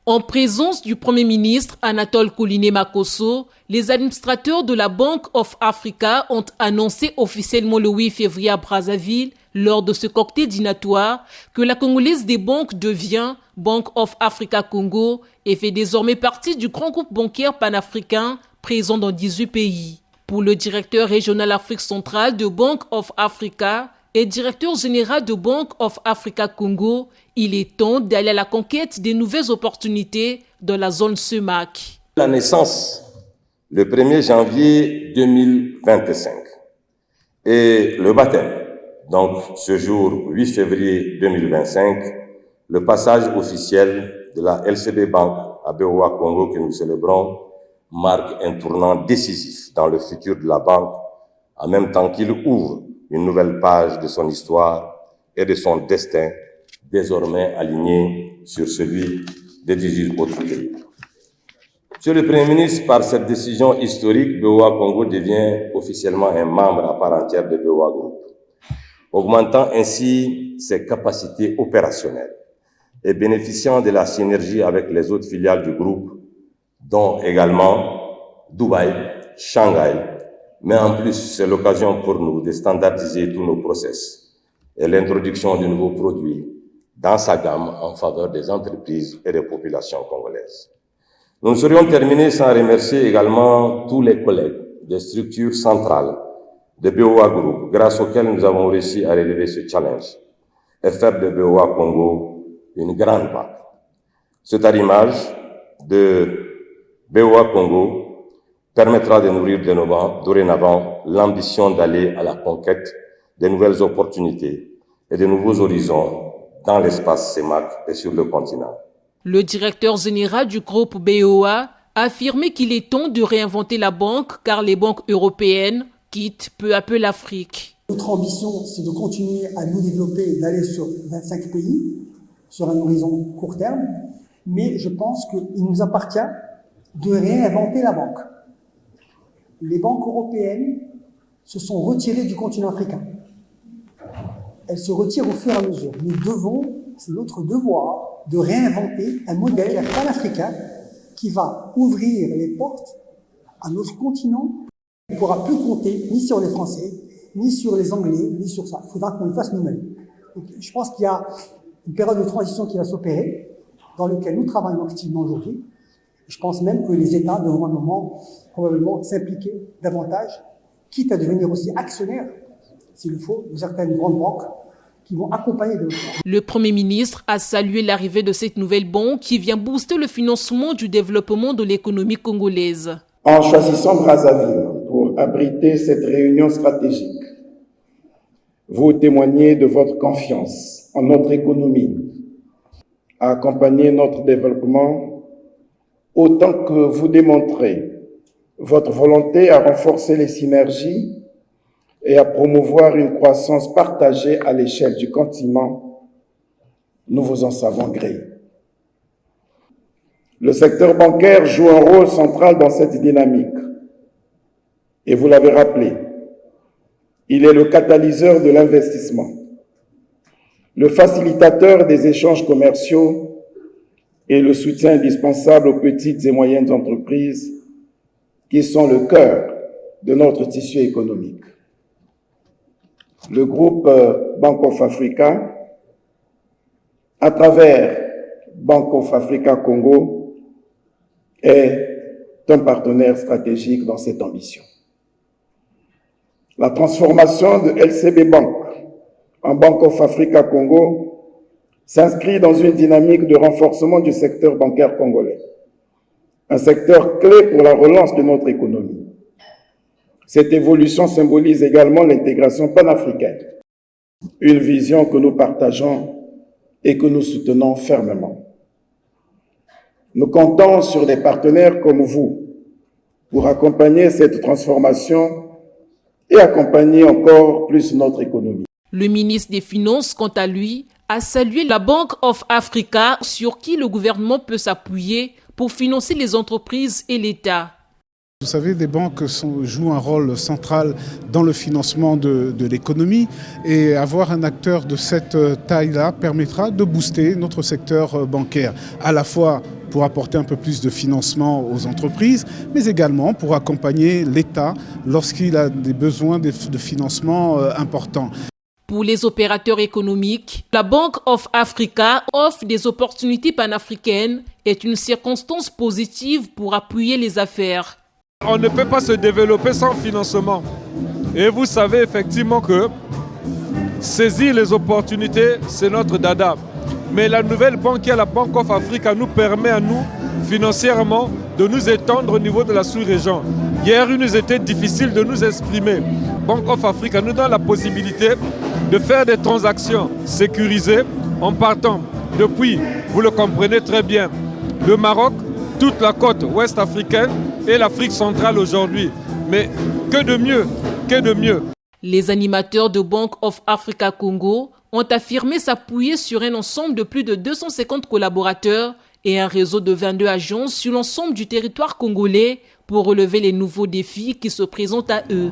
En présence du Premier ministre Anatole Kouliné Makosso, les administrateurs de la Bank of Africa ont annoncé officiellement le 8 février à Brazzaville, lors de ce cocktail dînatoire, que la Congolaise des banques devient Bank of Africa Congo et fait désormais partie du grand groupe bancaire panafricain présent dans 18 pays. Pour le directeur régional Afrique centrale de Bank of Africa et directeur général de Bank of Africa Congo, il est temps d'aller à la conquête des nouvelles opportunités dans la zone CEMAC. La naissance le 1er janvier 2025 et le baptême, donc ce jour 8 février 2025, le passage officiel de la LCB Bank à BOA Congo que nous célébrons marque un tournant décisif dans le futur de la banque, en même temps qu'il ouvre une nouvelle page de son histoire et de son destin, désormais aligné sur celui des 18 autres pays. Monsieur le Premier ministre, par cette décision historique, BOA Congo devient officiellement un membre à part entière de BOA Group, augmentant ainsi ses capacités opérationnelles et bénéficiant de la synergie avec les autres filiales du groupe, dont également Dubaï, Shanghai. Mais en plus, c'est l'occasion pour nous de standardiser tous nos process et l'introduction de nouveaux produits dans sa gamme en faveur des entreprises et des populations congolaises. Nous ne serions terminés sans remercier également tous les collègues des structures centrales de BOA Group, grâce auxquels nous avons réussi à relever ce challenge et faire de BOA Congo une grande banque. Cet arrimage de BOA Congo permettra de nourrir dorénavant l'ambition d'aller à la conquête de nouvelles opportunités et de nouveaux horizons dans l'espace CEMAC et sur le continent. Le directeur général du groupe BOA a affirmé qu'il est temps de réinventer la banque car les banques européennes quittent peu à peu l'Afrique. Notre ambition, c'est de continuer à nous développer et d'aller sur 25 pays, sur un horizon court terme, mais je pense qu'il nous appartient de réinventer la banque. Les banques européennes se sont retirées du continent africain. Elles se retirent au fur et à mesure. Nous devons, c'est notre devoir, de réinventer un modèle panafricain qui va ouvrir les portes à notre continent. On ne pourra plus compter ni sur les Français, ni sur les Anglais, ni sur ça. Il faudra qu'on le fasse nous-mêmes. Donc, je pense qu'il y a une période de transition qui va s'opérer, dans laquelle nous travaillons activement aujourd'hui. Je pense même que les États devront à un moment probablement s'impliquer davantage, quitte à devenir aussi actionnaires, s'il le faut, de certaines grandes banques qui vont accompagner le développement. Le Premier ministre a salué l'arrivée de cette nouvelle banque qui vient booster le financement du développement de l'économie congolaise. En choisissant Brazzaville pour abriter cette réunion stratégique, vous témoignez de votre confiance en notre économie, à accompagner notre développement, autant que vous démontrez votre volonté à renforcer les synergies et à promouvoir une croissance partagée à l'échelle du continent. Nous vous en savons gré. Le secteur bancaire joue un rôle central dans cette dynamique. Et vous l'avez rappelé, il est le catalyseur de l'investissement, le facilitateur des échanges commerciaux et le soutien indispensable aux petites et moyennes entreprises qui sont le cœur de notre tissu économique. Le groupe Bank of Africa, à travers Bank of Africa Congo, est un partenaire stratégique dans cette ambition. La transformation de LCB Bank en Bank of Africa Congo s'inscrit dans une dynamique de renforcement du secteur bancaire congolais, un secteur clé pour la relance de notre économie. Cette évolution symbolise également l'intégration panafricaine, une vision que nous partageons et que nous soutenons fermement. Nous comptons sur des partenaires comme vous pour accompagner cette transformation et accompagner encore plus notre économie. Le ministre des Finances, quant à lui, a salué la Bank of Africa sur qui le gouvernement peut s'appuyer pour financer les entreprises et l'État. Vous savez, les banques jouent un rôle central dans le financement de l'économie et avoir un acteur de cette taille-là permettra de booster notre secteur bancaire, à la fois pour apporter un peu plus de financement aux entreprises, mais également pour accompagner l'État lorsqu'il a des besoins de financement importants. Pour les opérateurs économiques, la Bank of Africa offre des opportunités panafricaines et est une circonstance positive pour appuyer les affaires. On ne peut pas se développer sans financement. Et vous savez effectivement que saisir les opportunités, c'est notre dada. Mais la nouvelle banque qui est la Bank of Africa nous permet à nous, financièrement, de nous étendre au niveau de la sous-région. Hier, il nous était difficile de nous exprimer. Bank of Africa nous donne la possibilité de faire des transactions sécurisées en partant depuis, vous le comprenez très bien, le Maroc, toute la côte ouest africaine et l'Afrique centrale aujourd'hui. Mais que de mieux, que de mieux. Les animateurs de Bank of Africa Congo ont affirmé s'appuyer sur un ensemble de plus de 250 collaborateurs et un réseau de 22 agences sur l'ensemble du territoire congolais pour relever les nouveaux défis qui se présentent à eux.